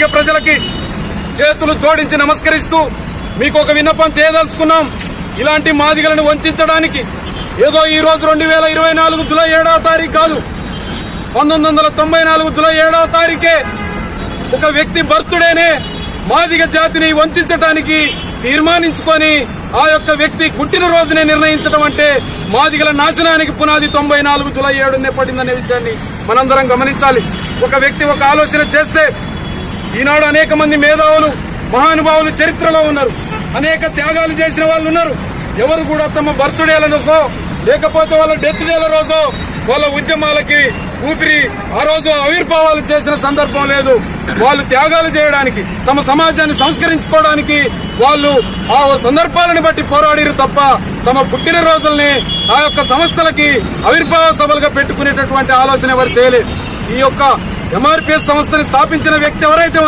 మాదిగ ప్రజలకి చేతులు జోడించి నమస్కరిస్తూ మీకు ఒక విన్నపం చేయదలుచుకున్నాం. ఇలాంటి మాదిగలను వంచడానికి ఏదో ఈ రోజు 2024 జూలై 7వ తారీఖు కాదు, 1994 జూలై 7వ తారీఖే ఒక వ్యక్తి బర్త్డేనే మాదిగ జాతిని వంచడానికి తీర్మానించుకొని ఆ యొక్క వ్యక్తి పుట్టినరోజునే నిర్ణయించడం అంటే మాదిగల నాశనానికి పునాది 94 జూలై 7నే పడిందనే విషయాన్ని మనందరం గమనించాలి. ఒక వ్యక్తి ఒక ఆలోచన చేస్తే ఈనాడు అనేక మంది మేధావులు మహానుభావులు చరిత్రలో ఉన్నారు, అనేక త్యాగాలు చేసిన వాళ్ళు ఉన్నారు. ఎవరు కూడా తమ బర్త్డేలనుకో లేకపోతే వాళ్ళ డెత్ డేల రోజో వాళ్ళ ఉద్యమాలకి ఊపిరి ఆ రోజు ఆవిర్భావాలు చేసిన సందర్భం లేదు. వాళ్ళు త్యాగాలు చేయడానికి, తమ సమాజాన్ని సంస్కరించుకోవడానికి వాళ్ళు ఆ సందర్భాలను బట్టి పోరాడిరు తప్ప తమ పుట్టినరోజుల్ని ఆ యొక్క సంస్థలకి ఆవిర్భావ సభలుగా పెట్టుకునేటటువంటి ఆలోచన ఎవరు చేయలేదు. ఈ యొక్క ఎంఆర్పీఎస్ సంస్థని స్థాపించిన వ్యక్తి ఎవరైతే